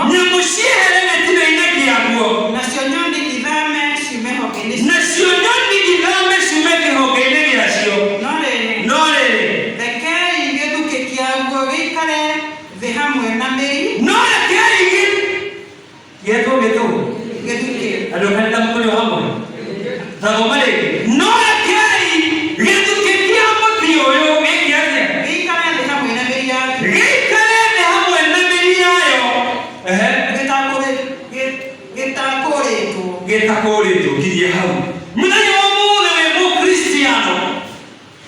Nyamushie herege tina ineki yaguo. Na cionyo ni itha nacio nyoni ithame ciume kĩhonge-inĩ gĩacio no rĩrĩ rekei gĩthukĩ kĩaguo gĩikare thĩ hamwe na mĩri no rekei gĩthukĩ andũ kanitha mũkũrĩ hamwe thagoma rĩngĩ no rekei gĩthukĩ kĩa mũtĩ ũyũ gĩkĩate gĩikare thĩ hamwe na mĩri yayo gĩtakũrĩtwo ngirie hau mũthenya wa mũthĩ wĩ mũkristiano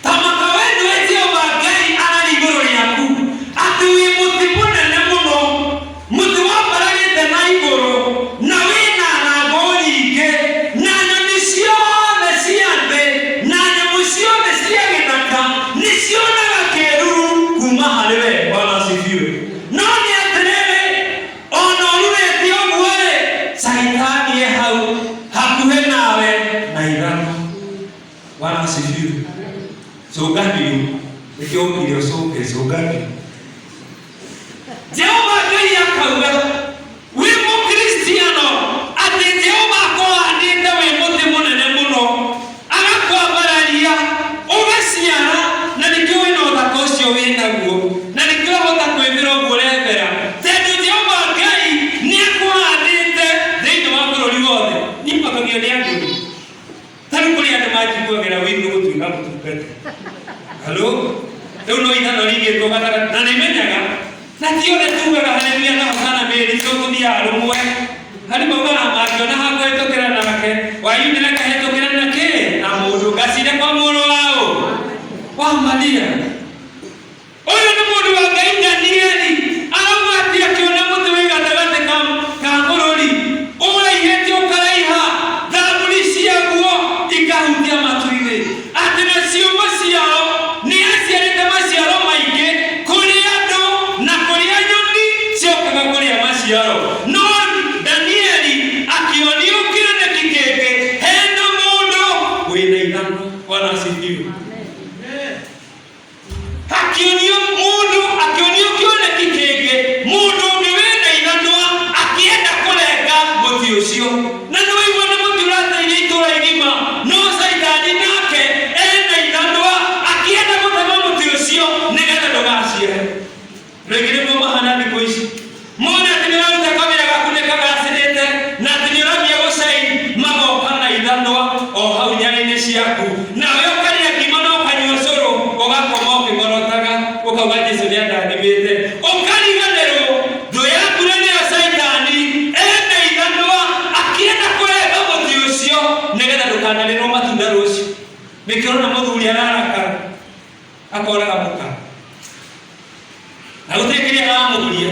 ta makawendo Jehova Ngai arĩ igũrũ rĩaku atĩ wĩ mũtĩ mũnene mũno mũtĩ wambaragĩte na igũrũ na wĩna ngambo nyingĩ na nyoni ciothe cia thĩ na nyamũ ciothe cia gĩthaka nĩ cionaga kĩĩruru kuma harĩ we. Bwana asifiwe. No nĩ atĩrĩrĩ ona ũrũrĩte ũguo-rĩ Saitani e hau hakuhĩ nawe na ithano. Bwana asifiwe. Cũngania nĩkĩũkire ũcũnge cũngania. Jehova Ngai akauga wĩ mũkristiano atĩ Jehova akũhandĩte wĩ mũtĩ mũnene mũno agakwambararia ũgaciara na nĩkĩo wĩna ũthaka ũcio wĩnaguo na nĩkĩo ũhota kwĩmĩra ũguo ũrembera tondũ Jehova Ngai nĩakũhandĩte thĩinĩ wa bũrũri wothe. Nĩmpakagio nĩ andũ tarĩ kũrĩ andũ manjiguagĩra wĩiru gũtuĩka mũtungata. Halo rĩu no ithano rĩigĩtwo gatagatĩ na nĩmenyaga na tiothe tugaga haleluya na hosana mĩĩrĩ tũthiaga rũmwe harĩ maugaga mangĩona hakũhĩtũkĩra nake wayunĩra kahĩtũkĩra na kĩ na mũndũ ngacire kwa mũrũ wao wa Maria. Ũyũ nĩ mũndũ wa Ngai Danieli arauga atĩ akĩona mũtĩ wĩ gatagatĩ ka bũrũri ũraihĩte ũkaraiha thambũri ciaguo ikahutia matu-inĩ atĩ na ciũmbe ciao nĩ aciarĩte maciaro maingĩ kũrĩ andũ na kũrĩ nyoni ciokaga kũrĩa maciaro. No Danieli akĩonio kĩoneki kĩngĩ hena mũndũ wĩna ithano. Bwana asifiwe. Akĩonio kĩoneki kĩngĩ mũndũ ũngĩ wĩna ithanwa akĩenda kũrenga mũtĩ ũcio na nĩ waigua nĩ mũtĩ ũrateithia itũũra igima no Saitani nake ena ithanwa akĩenda gũtema mũtĩ ũcio nĩgetha ndũgaciare. Rĩngĩ nĩguo mahana thikũ ici mona atĩ nĩũraruta kawĩra gaku nĩ kagacĩrĩte na atĩ nĩũramia gũcaina magoka na ithanwa o hau nyarĩ-inĩ ciaku nawe ũkarĩa ngima na ũkanyua ũcũrũ ũgakoma ũkĩng'orotaga ũkauga Jesũ nĩandathimĩte ũkariganĩrwo thũ yaku nĩyo Saitani ena ithanwa akĩenda kũrenga mũtĩ ũcio nĩgetha ndũkanarĩrwo matunda rũciũ. Nĩkĩrona mũthuri ararakara akoraga mũka na gũtirĩ kĩrĩa aramũhuria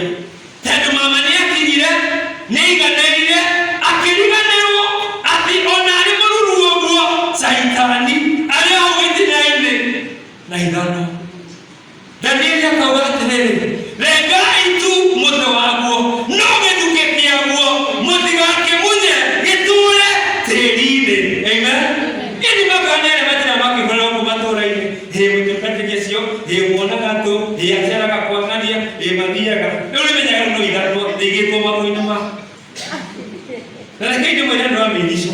tondũ mama nĩakinyire nĩaiganĩrire akĩriganĩrwo atĩ ona arĩ mũruru ũguo Saitani arĩ hau gĩtina-inĩ na ithano. Danieli akauga atĩrĩrĩ rengai tu mũtĩ waguo no gĩthukĩ kĩaguo mũtigakĩmunye gĩtũũre tĩĩri-inĩ. Amen. Ini makanere matira makĩhũra ũguo matũũra-inĩ mũtungatĩria cio muonaga tũ aciaraga kwang'ania mathiaga rĩu nĩmenyaga no ithanwa rĩigĩtwo magũrũ-inĩ ma na rekei ndĩmwĩre andũ a mĩrico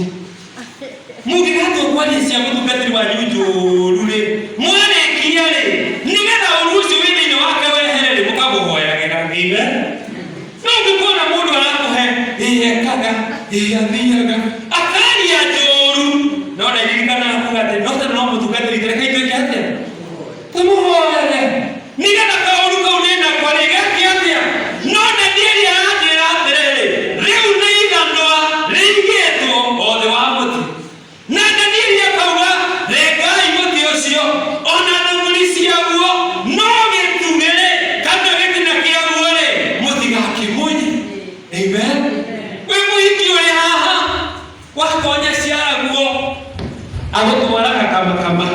mũngĩgatwo kwaria cia mũtungatĩri wanyu njũru-rĩ mwarĩkia-rĩ nĩgetha ũru ũcio wĩ thĩinĩ wake wehere-rĩ mũkamũhoyagĩra. Amen. No ũngĩkuona mũndũ arakũhe ekaga athiaga akaria njũru no ndaririkana akuga atĩ no tondũ no mũtungatĩri rekei twĩke atĩa tũmũhoere nĩgetha kaũru kau nĩnakwa-rĩ gake atĩa. No Danieli aranjĩra atĩrĩrĩ rĩu nĩ ithanwa rĩigĩtwo othe wa mũtĩ na Danieli akauga rengai mũtĩ ũcio ona thambũri ciaguo no gĩtugĩ-rĩ kana gĩtina kĩaguo-rĩ mũtigakĩmunye. Amen. Wĩ mũhiki ũrĩ haha wakonya ciaraguo agũtwaraga kamakama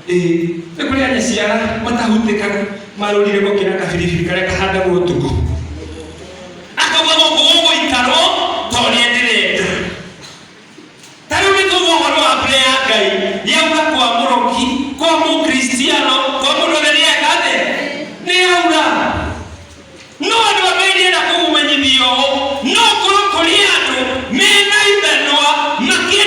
nĩ kũrĩ anya ciara matahutĩkaga marũrire gũkĩra kabiribiri karĩa kahandagwo ũtukũ akauga gũkũ gũgũikarwo tondũ nĩendirĩte. Ta rĩu nĩtũgwo ũhoro wa mbura ya Ngai yauga kwa mũroki kwa mũkristiano kwa mũndũ ũrĩa nĩeka atĩ nĩyaura. No andũ a Ngai nĩenda kũmũmenyithia ũũ no kũrĩ andũ mena ithanwa makĩenda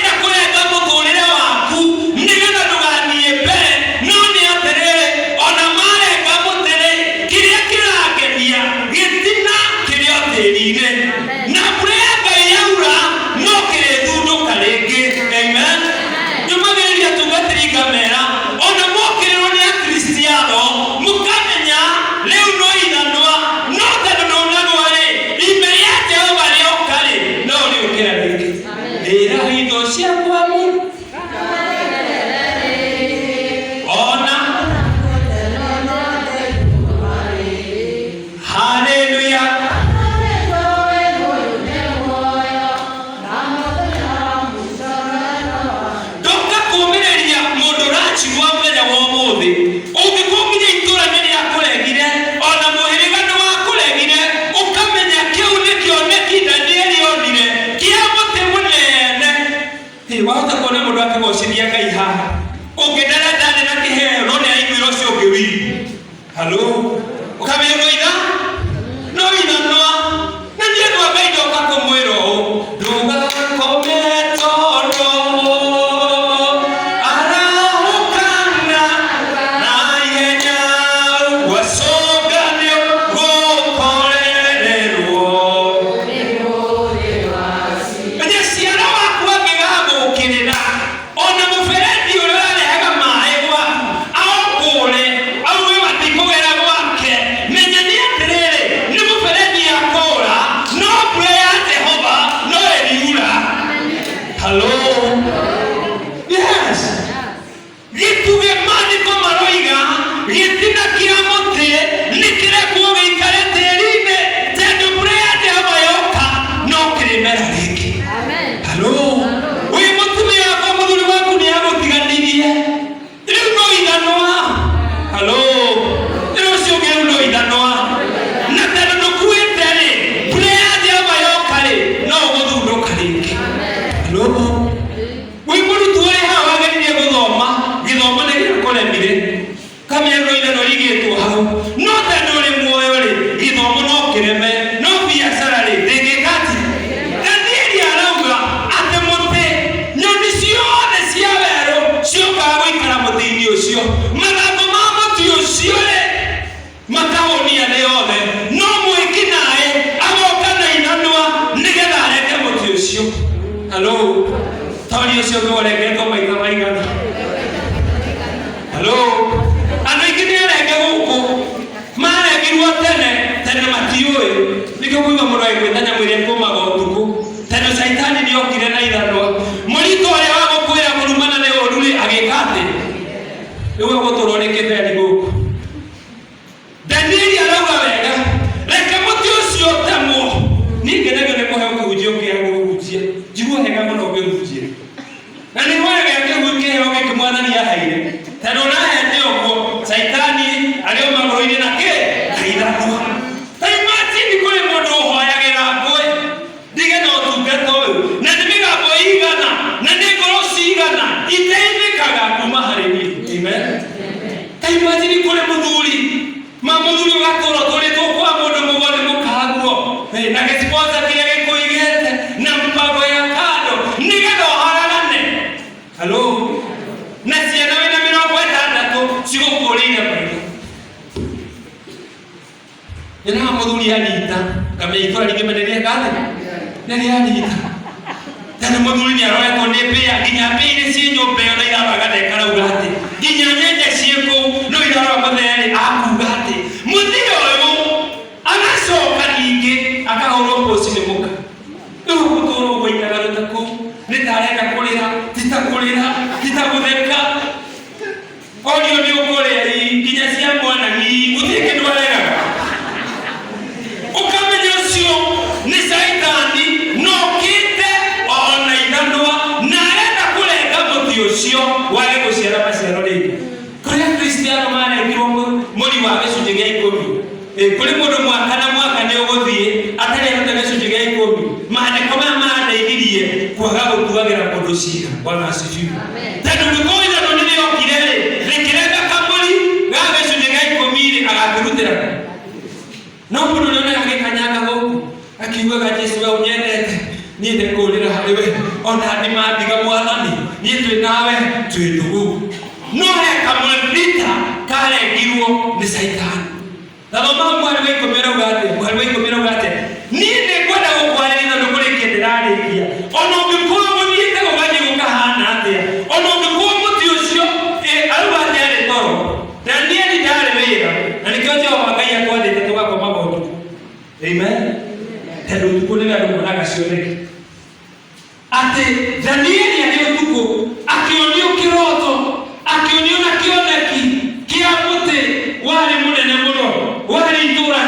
wahota kuona mundu akigociria Ngai haha ungindara ndani na kiheo no ni aiguira ucio ungi wiri halo ukamenya ida no ida no na ndiye ndo Ngai ndo kakumwira o nduga kometono arahukana na yenya wasogane gokorererwo enya ciana waku angigagukirira ona muferendi uria arehaga maĩ gwaku aokũre auge matikũgera gwake menya nĩ atĩrĩrĩ nĩ muferendi yakũra no mbura ya Jehova no ĩriura halo yes gĩtuge maandĩko maroiga gĩtina kĩa mũtĩ nĩ kĩrekwo gĩikare tĩĩri-inĩ tondũ mbura ya Jehova yoka no kĩrĩmera rĩngĩ halo wĩ mũtumia wakwa mũthuri waku nĩ agũtiganirie rĩu no ithanwa halo rĩu ũcio ũngĩ rĩu no ithanwa na tondũ ndũkuĩte rĩ mbura ya Jehova yoka rĩ no ũgũthundũka rĩngĩ halo wĩ mũrutwo ũrĩ haha wageririe gũthoma gĩthomo nĩ gĩakũremire kamĩero ithano rigĩtwo hau no tondũ ũrĩ muoyo rĩ gĩthomo no kĩreme no biacara rĩ ndĩngĩka atĩ Danieli arauga atĩ mũtĩ nyoni ciothe cia werũ ciokaga gũikara mũtĩ-inĩ ũcio mathangũ ma mũtĩ ũcio rĩ makahonia thĩ yothe no mwĩki naĩ agoka na ithanwa nĩgetha areke mũtĩ ũcio halo toni ũcio ũngĩ ũrengetwo maitha maigana halo andũ aingĩ nĩ arenge gũkũ marengirwo tene matiũĩ nĩkĩo kuiga mũndũ agĩkwĩta nyamũ ĩrĩa ĩkũmaga ũtukũ tondũ caitani nĩ okire na ithanwa mũritũ ũrĩa wa gũkwĩra kũrumana nĩ ũũru rĩ agĩka atĩ rĩu egũtũrwo nĩ kĩbeni gũkũ Danieli arauga wega reke mũtĩ ũcio ũtemwo ningĩ nagio nĩ kũheo kĩhunjio kĩa gũhunjia njiguo hega mũno ũngĩhunjia na nĩ wega kĩheo gĩkĩ Mwathani aheire tondũ nahete ũguo caitani arĩ o magũrũ-inĩ na kĩ na ithanwa ta imagine kũrĩ mũndũ ũhoyagĩra ngũĩ ndige na ũtungata ũyũ na nĩ mĩgambo ĩigana na nĩ ngoro cigana iteithĩkaga kuma harĩ niĩ amen ta imagine kũrĩ mũthuri mũthuri ũgatũũra tũrĩtwo kwa mũndũ mũgoni mũkaguo na gĩciponsa kĩrĩa gĩkũigĩte na mpango ya kando nĩgetha ũharagane halo na ciana wĩna 60 cigũkũrĩire maitho nyina mũthuri anyita kamenya itũra rĩngĩ menene gathe nĩ anyita tena mũthuri nĩ aroretwo nĩ mbĩa nginya mbĩa irĩ ciĩ nyũmba ĩyo na iraroaga na ĩkarauga atĩ nginya nyenje ciĩ kũu no iraroa mũtheri akuga atĩ mũthia ũyũ agacoka ningĩ akahũrwo poci nĩ mũka rĩu gũtũũra ũguo ikagaruta kũu nĩ tarenda kũrĩra titagũtheka orio nĩ ũkũrĩa nginya cia mwana gũtirĩ kĩndũ aregaga ũkamenya ũcio nĩ caitani nokĩte ona ithanwa na arenda kũrenga mũtĩ ũcio wage gũciara maciaro rĩngĩ kũrĩa Kristiano marengirwo mũri wa gĩcunjĩ gĩa 10 kũrĩ mũndũ mwaka na mwaka nĩ ũgũthiĩ atarĩ ahota gĩcunjĩ gĩa 10 maandĩko maya mandeithirie kwaga gũtuagĩra mũndũ ciira Bwana asifiwe tondũ ndũkũĩ ithano nĩ rĩokire rĩ rĩkĩrenga kamũri ga gĩcunjĩ gĩa 10 rĩ agakĩrutĩra no mũndũ ũrĩa ũrĩa agĩkanyanga gũkũ akiugaga Jesũ we ũnyendete niĩ ndĩkũũrĩra harĩ we ona nĩmandiga Mwathani niĩ twĩ nawe twĩ ndugu no he kamũrita karengirwo nĩ caitani thoma mwari wa 10 rauga atĩ niĩ nĩngwenda gũkwarĩria na ndũkũrĩkia ndĩrarĩkia ona ũngĩkorwo gũthiĩte gũgathiĩ gũkahana atĩa ona ũngĩkorwo mũtĩ ũcio arauga atĩ arĩ toro Danieli ndarĩ wĩra na nĩkĩo Jehova Ngai akwandĩte tũgakomaga ũtukũ amen tondũ ũtukũ nĩ andũ monaga cioneki atĩ Danieli arĩ ũtukũ akĩonio kĩroto akĩonio na kĩoneki kĩa mũtĩ warĩ mũnene mũno warĩ itũũra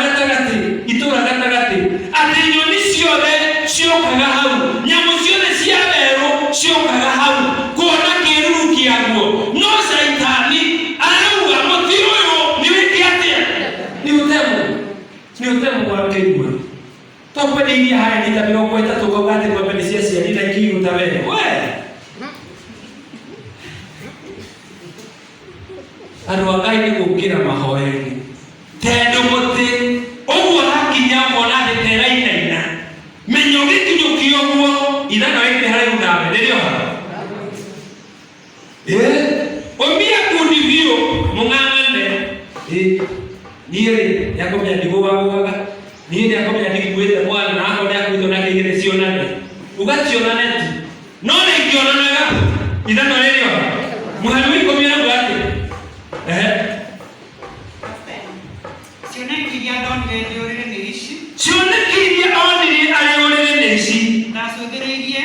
gatagatĩ atĩ nyoni ciothe ciokaga hau nyamũ ciothe cia werũ ciokaga hau kuona kĩruru kĩaguo no caitani arauga mũtĩ ũyũ nĩ wĩke atĩa nĩ ũtemwo gwake imwe tũkwendeirie haya nita 30 kauga atĩ ng'ombe nĩ ciaciarire ikiuta wee kuria guo ithano ĩkĩrĩ harĩ nawe rĩrĩa omia kundi biũ mũng'ang'ane niĩ nĩakomenya ndigũgagũgaga niĩ nĩakomenya ndigũĩte mwana na akorwo nĩakwĩtwo na kĩigĩrĩ cionane ugacionane tu no nĩingĩonanaga ithano rĩrĩa mũhari wĩikũmi na gwatĩ cioneki iria ndonire ndĩũrĩre nĩ ici cioneki iria onire arĩ ũrĩrĩ nĩ ici ndacũthĩrĩirie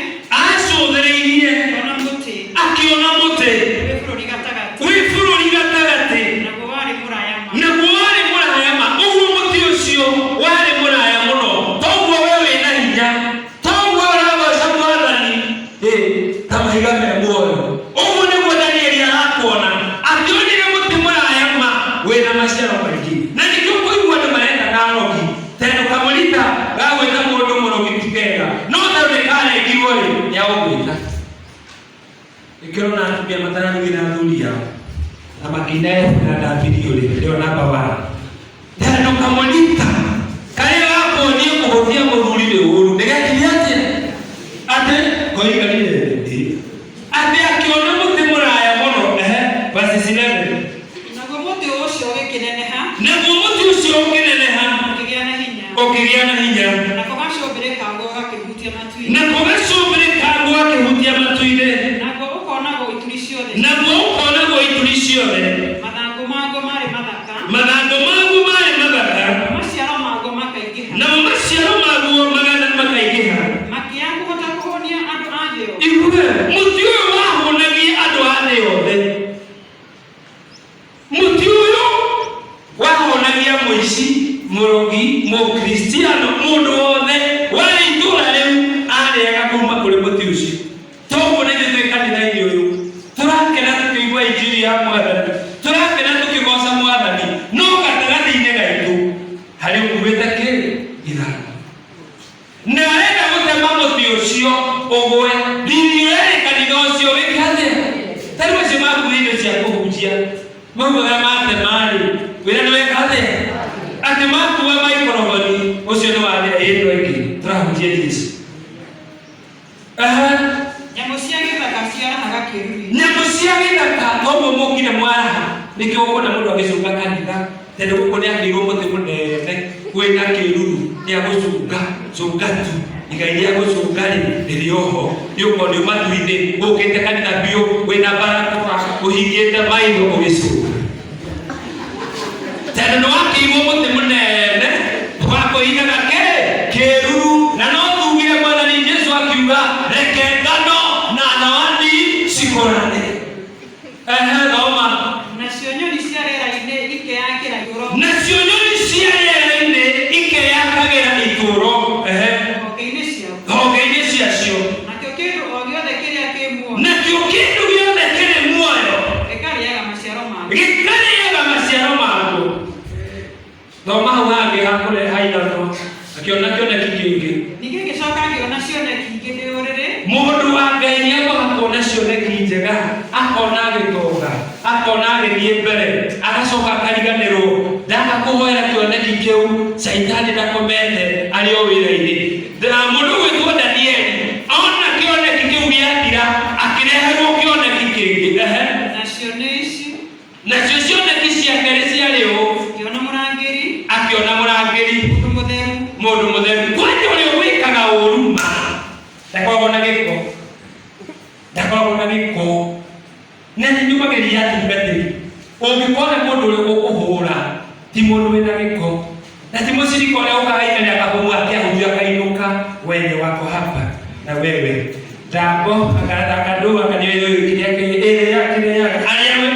akĩona mũtĩ wĩ bũrũri gatagatĩ naguo warĩ mũraya ma ũguo mũtĩ ũcio warĩ mũraya mũno toguo we wĩna hinya toguo ũragoca mwathani ta mahiga me muoyo ũguo nĩguo Danieli arakuona akĩonire mũtĩ mũraya ma wĩna maciaro maingĩ na nĩkĩo kũigua andũ maretaga rogi tondũ kamũrita gagwĩta mũndũ mũrogi ti kega no tondũ nĩkarengirwo rĩ nĩagũgwĩta ikirona atumia matararugĩra athuri ao na makĩnethera ndambirio rĩo namba wao tondũ kamũrita karĩa gakuonie kũhũthia mũthuri nĩ ũru nĩgekire atĩ koiganire atĩ akĩona mũtĩ mũraya mũno verse 11 naguo mũtĩ ũcio ũkĩneneha ũkĩgĩa na hinya nako gacũmbĩrĩ kaguo gakĩhutia matu-inĩ naguo ũkonagwo ituri ciothe mathangũ maguo marĩ mathaka namo maciaro maguo makaingĩha makĩaga kũhota kũhonia andũ a thĩ yothe mũtĩ ũyũ wahonagia andũ a thĩ yothe mũtĩ ũyũ wahonagia mũici mũrogi mũkristiano mũndũ wothe warĩ itũra rĩu arĩaga kuma kũrĩ mũtĩ ũcio toguo nĩthuĩ twĩ kanitha-inĩ ũyũ tũrakena tũkĩigua injiri ya mwathani tũrakena tũkĩgoca mwathani no gatagatĩ-inĩ gaitũ harĩ ũkuĩte kĩrĩ ithano na arenda gũtema mũtĩ ũcio ũgwe ndinio yarĩ kanitha ũcio wĩke atĩa tarĩ macio makuire indo cia kũhunjia maugaga matemarĩ wĩra nĩweka atĩa atĩ makua maikorogoni ũcio nĩ wathĩa ĩndũ aingĩ tũrahunjia Jesũ nyamũ cia gĩthaka koguo mũkire mwaraha nĩkĩo ũkuona mũndũ agĩcunga kanitha tondũ gũkũ nĩakĩirwo mũtĩ mũnene wĩna kĩruru nĩagũcunga cunga tu igai rĩa gũcunga rĩrĩ oho nĩũkonio matu-inĩ ũkĩte kanitha biũ wĩna barakoa ũhingĩte maitho ũgĩcunga tondũ nĩwakĩirwo mũtĩ mũnene wakũigaga kĩruru na no tugire mwathani Jesũ akiuga reke ngano na thawadi cikũrane thoma nacio nyoni cia rĩera-inĩ ikeyakagĩra itũũro honge-inĩ ciacio nakĩo kĩndũ gĩothe kĩrĩ muoyo gĩkarĩaga maciaro maguo thoma hau hangĩ hakũreha ithatũ akĩona kĩoneki kĩngĩ ningĩ gĩcoka akĩona cioneki ingĩ nĩ ũrĩrĩ mũndũ wa Ngai nĩagoga kuona cioneki njega akona agĩtonga akona agĩthiĩ mbere agacoka akariganĩrwo ndaga kũhoera kĩoneki kĩu caitani ndakomete arĩ o wĩra-inĩ mũndũ gwĩtwo Danieli ona kĩoneki kĩu gĩathira akĩreherwo kĩoneki kĩngĩ nacio cioneki ciake rĩ ciarĩ ũũ akĩona mũrangĩri mũndũ mũtheru kwanja ũrĩa wĩkaga ũru ma ndakoragwo na gĩko na nĩnyumagĩria atungatĩri ũngĩkona mũndũ ũrĩa ũkũhũra ti mũndũ wĩna gĩko na ti mũcirika ũrĩa ũkahaikania akahũmũ akĩahunjia akainũka wenye wako hapa na wewe ndambo akandũ akanĩoyo kĩrĩa arĩawe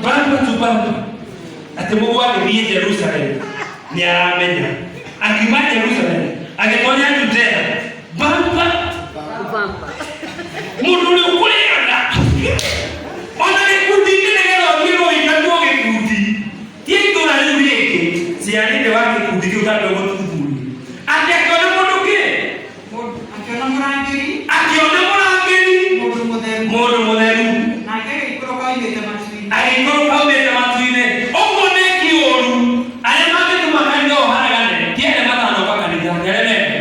bamba tu bamba atĩ mũgũ agĩthiĩ Jerusalemu nĩaramenya akiuma Jerusalemu agĩtonya Judea bamba mũndũ ũrĩa ũkũrĩaga ona gĩkundi nĩgetha ũgĩrwo inatuo gĩkundi tie itũra rĩu rĩngĩ ciarĩte wa gĩkundi kĩu tandũ gũtuthuri atĩ akĩona mũndũ kĩ akĩona mũrangĩri mũndũ mũtheru agĩikũrũka aumĩte matu-inĩ ũguo nĩ kĩũru arĩa mangĩtũma kanitha ũharagane ti arĩa matanoka kanitha nĩ arĩa mende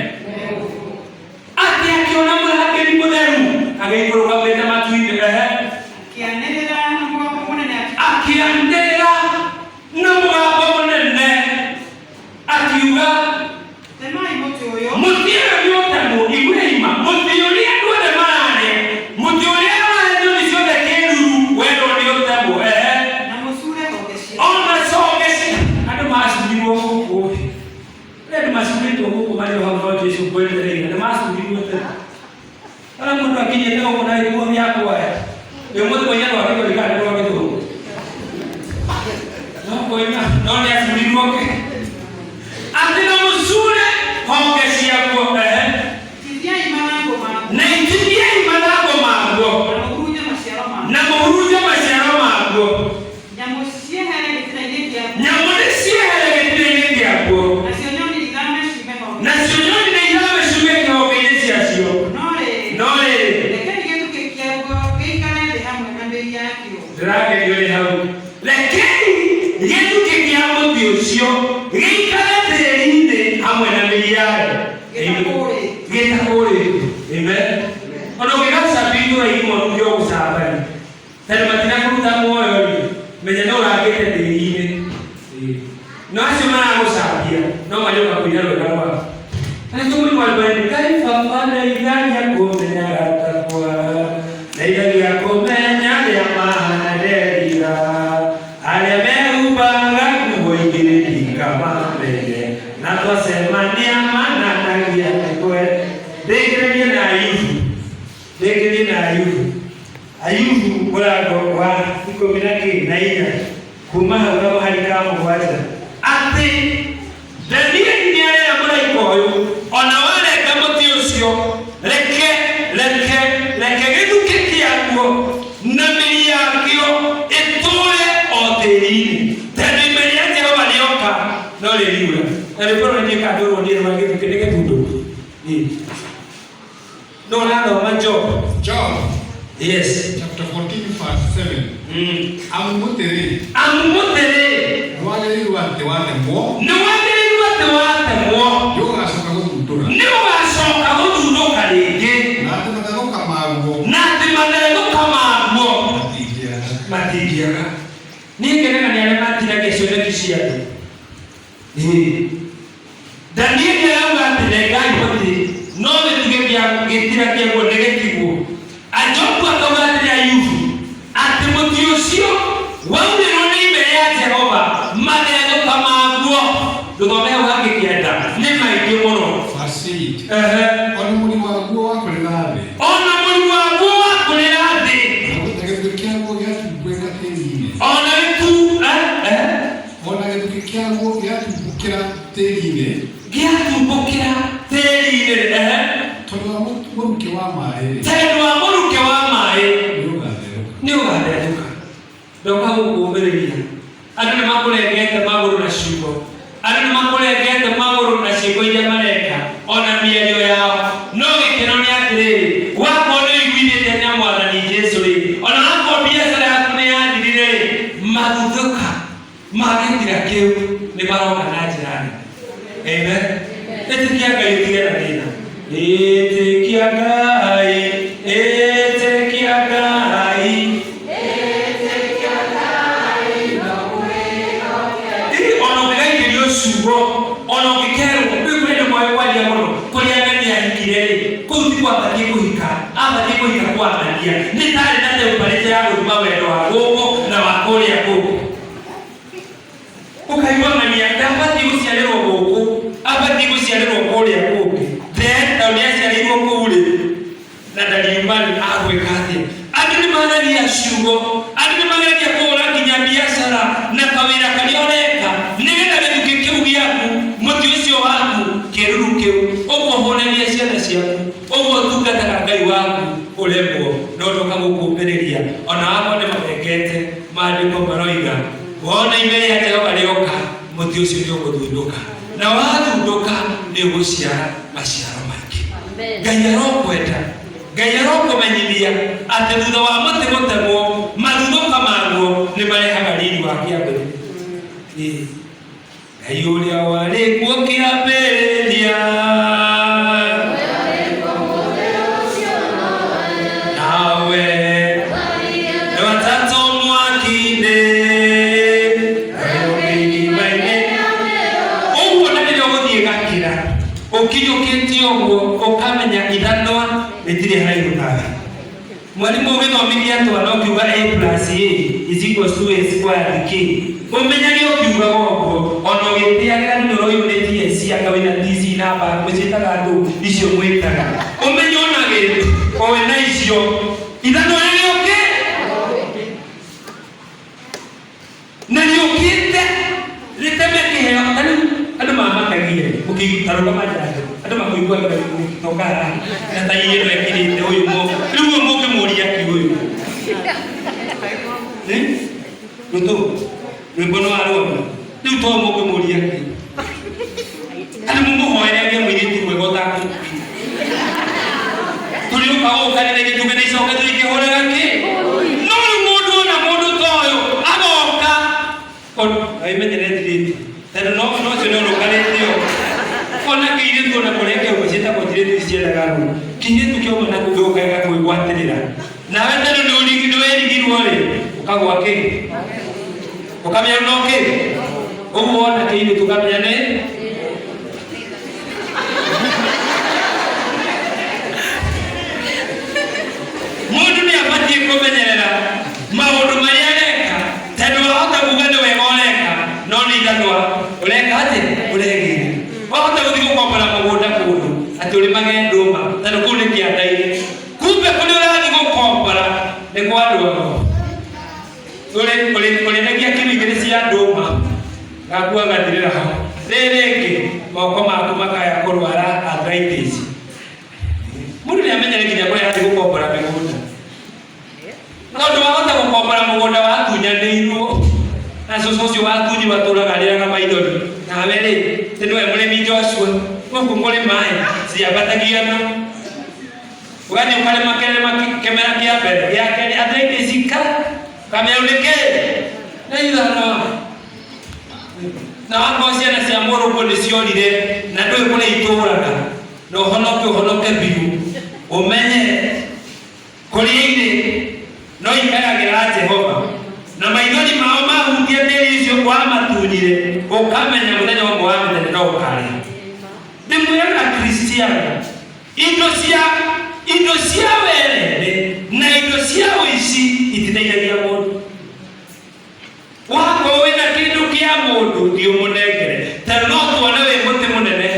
Ana mundu akinyete ko na ikuo yako haya. Wewe mmoja mwenyewe wako likani kwa kitu. No ina no ni asubiriwoke. Atina musure hongesia kwa Tidia imanako ma. Na tidia imanako mago. Na muruja masharo mago. Nyamusie hele kitende hapo. Nyamusie hele kitende hapo. Na sionyoni na ilawe shume kwa obedesi asio. Nole. Lekeni yetu kekiago keikana de hamwe na mbele yake. Drake yole hau. Lekeni yetu kekiago biosio. Keikana de inde hamwe na mbele yake. Geta kore. Amen. Ono kigasa bitu wa imo ndio kusabani. Tena matina kuruta moyo ni. Menya ora agete de inde. No asio mana kusabia. No majoka kujalo kama. Tumuli walibani kaifa fana idani ya komenya atakwa na idani ya komenya ya mahaderira alemeubaga kuboingiriri kama mbele na twasema ni amana nagia tekwe dekirenie na ayubu murago wa 14 kuma hau harika mugwanja ati Daniel ni ale amura ikoyo ona wale kama tiosio leke geduke kiago na mili yakio etole oterini tani mili yake walioka no le liura aliporo ni kadoro ni wangetu kedeke tudo ni no nado manjo John yes chapter 14 verse 7 amutere wale wate mo no yo asoka gutura ni wasoka guturuka rĩngĩ na timatherũka maguo matingiaga niĩ ngenaga nĩ arĩa matinagia cioneki cia andũ Danieli arauga atĩ Ngai hoti no gĩtuge gĩtira kĩaguo nĩ gĩkiguo Ajobu akauga atĩrĩ Ayubu atĩ mũtĩ ũcio waumĩrwo nĩ mbere ya Jehova matherũka maguo ndũthome hau hangĩ kĩenda nĩ maingĩ mũno ona muri waguo wakorera thĩ ona gĩthuki kĩaguo gĩatumbũkĩra tĩri-inĩ tondũ wa mũrukĩ wa maĩ nĩ ũgatherũka ndoka gũkũũmĩrĩria andũ nĩ makũrengete magũrũ na ciugo andũ nĩ makũrengete magũrũ na ciugo iria mareka ona mĩario yao no gĩkeno nĩ atĩrĩrĩ wakorwo nĩ ũiguithĩte na Mwathani Jesũ rĩ ona wakorwo biacara yaku nĩ yathirire rĩ maguthũka ma gĩtira kĩu nĩ maroka na njĩra nene. Amen. Ĩtĩkia Ngai ũtige na thĩna. Ĩtĩkia Ngai ona ũngĩgaithĩrio ciugo ona ũngĩkerwo wĩkwende mwayo kwaria mũno kũrĩa ng'ani yahikire rĩ kũu ti kwambatiĩ kũhika ambatiĩ kũhika kwambania nĩ tarĩ na temparĩte ya gũthima wendo wa gũkũ na wa kũrĩa gũkũ ũkaigua ng'ani ndabatiĩ gũciarĩrwo gũkũ abatiĩ gũciarĩrwo kũrĩa gũkũ then tondũ nĩaciarĩirwo kũu rĩ na ndariumani agwĩka atĩa andũ nĩ maragia ciugo andũ nĩ maragia kũgũra nginya biacara na kawĩra karĩa ũreka nĩgetha gĩthukĩ kĩu gĩaku mũtĩ ũcio waku kĩruru kĩu ũguo ũhonagia ciana ciaku ũguo ũtungataga Ngai waku ũremwo no ndoka gũkũũmĩrĩria ona wakwa nĩ marengete maandĩko maroiga wona ime rĩa Jehova rĩoka mũtĩ ũcio nĩ ũgũthundũka na wathundũka nĩ ũgũciara maciaro maingĩ. Ngai arokwenda Ngai arokũmenyithia atĩ thutha wa mũtĩ gũtemwo mathuthũka maguo nĩ marehaga riri wa kĩambĩrĩria. Ngai ũrĩa warĩ kuo kĩambĩrĩria nawe nĩ watatũ mwaki-inĩ ũguo na rĩrĩa ũgũthiĩ gakĩra ũkinyũkĩtie ũguo ũkamenya ithanwa rĩtirĩ haraihu nawe. Mwarimũ ũgĩthomithia twana ũkiuga A+A=A²K ũmenyage ũkiugaga ũguo ona ũgĩtĩagĩra nĩ ũroyũrĩtie ciaka wĩna TC namba mũciĩtaga andũ icio mwĩtaga ũmenye na tayari wekirite uyu mo riu muke muria ki uyu ruto rwimbono aroma riu to muke muria ki ani mumuhoere nge mwiritu mwegota ku tuli ukaoka ni nge tugeneza okatuli kihora ki no mundu na mundu toyo agoka on aimenyerete tena no sio lokaletio ona kile tu na koleke umesita kwa jile tu sia dagaru kile tu kio mna kugoka ga kuigwatirira na wetero ni uligiro erigirwo ri ukagwa ki ukamya noke umuona kile tukamya ne mundu ni apatie kumenyerera maundu maria areka tena wahota kugana wegoleka no ni ndatwa ureka ati uregire wahota guthii gukombora mugunda kundu ati urimage nduma tena kuu ni kianda-ini kumbe kuri urathi gukombora ni kwa andu urenegia kilo igiri cia nduma gakua gathirira hau ririki moko maku makaya kurwara arthritis mundu ni amenyere nginya kuria athi gukombora migunda no wahota gukombora mugunda watunyanĩirwo na socio watunyi watũraga rĩaga maithori nawe rĩ tĩnĩwe mũrĩmi Joshua gũkũ kũrĩ maĩ ciambatagiano ũgathiĩ ũkarĩma kĩmera kĩa mbere gĩa kerĩ arthritis kamera nĩkĩ nĩ ithano na wakorwo ciana cia mũrũngũ nĩciorire na ndũĩ kũrĩa itũraga na ũhonoke biũ ũmenye kũrĩa irĩ no ikaragĩra Jehova na maithori mao mahutia tĩri ũcio kwa matunyire ũkamenya mũthenya ũmwe wa mũthenya no ũkarĩa ndĩmwĩraga Kristiano indo cia werere na indo cia ũici ititeithagia mũndũ wakorwo wĩna kĩndũ kĩa mũndũ thiũmũnengere tondũ no tuone wĩ mũtĩ mũnene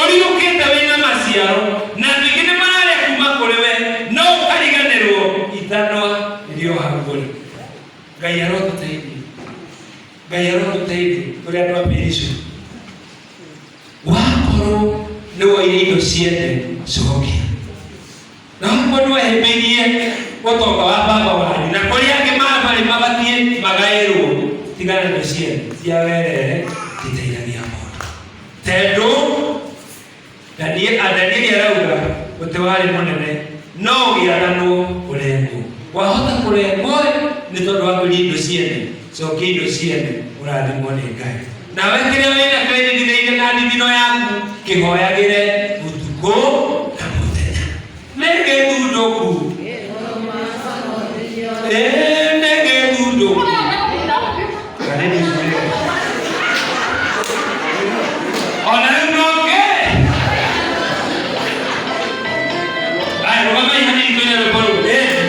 ũriũkĩte wĩna maciaro na andũ aingĩ nĩ mararĩa kuma kũrĩ we no ũkariganĩrwo ithanwa nĩrĩo hagũrĩ Ngai arotũteithie kũrĩ andũ a mĩico wakorwo nĩ woire indo ciene cokia na wakorwo nĩ wehĩmbĩirie ũtonga wa baba wanyu na kũrĩa angĩ marĩ mabatie magaĩrwo tigana indo ciene cia werere citeithagia mũndũ tondũ Danieli arauga ũtĩ warĩ mũnene no ũgĩathanwo ũrengwo wahota kũrengwo nĩ tondũ wagũria indo ciene cokia indo ciene ũrathimwo nĩ Ngai nawe kĩrĩa wĩna kĩrĩgĩrĩire na ndithino yaku kĩhoyagĩre ũtukũ na mũthenya nĩgĩthundũku nĩgĩthundũku ona rĩunoke rũgama ihani itũne rũkorwo Yeah.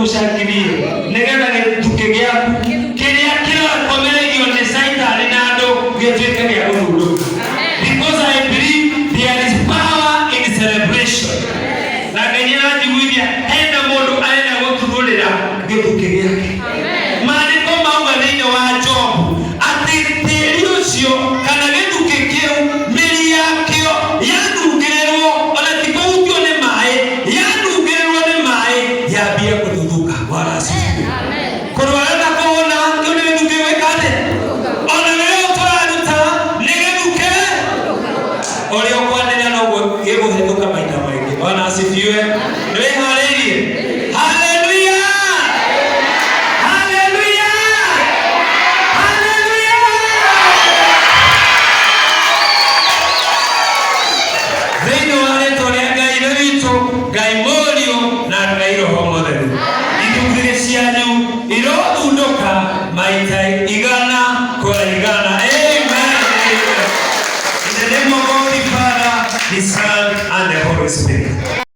tucangithie nigetha gĩthukĩ gĩaku kĩrĩa kĩrakomererio nĩ Saitani na andũ gĩtuĩke gĩa gũthundũka. Because I believe there is power in celebration. Na Ngai nĩaranjiguithia hena mũndũ arenda gũtuthũrĩra gĩthukĩ gĩake. Maandĩko mauga thĩinĩ wa Jobu atĩ tĩĩri ũcio kana gĩthukĩ kĩu mĩri yakĩo yanungĩrĩrwo ona ti kũhutio nĩ maĩ, yanungĩrĩrwo nĩ maĩ yambia gũthuthuka. Bwana asifiwe. Kũrwara na kũhona kĩu nĩ gĩthukĩ gwĩka atĩ ona rĩrĩa tũraruta nĩ gĩthukĩ ũrĩa ũkwanĩra noguo gĩgũhetũka maita maingĩ. Bwana asifiwe. Nĩwĩharĩirie? Haleluya! Haleluya! Haleluya! Thĩinĩ wa rĩĩtwa rĩa Ngai witũ, Ngai Mũriũ na Ngai Roho Mũtheru, ithukĩ cianyu irothundũka maita 100 kwa 100. Amen. In the name of God the Father, the Son, and the Holy Spirit.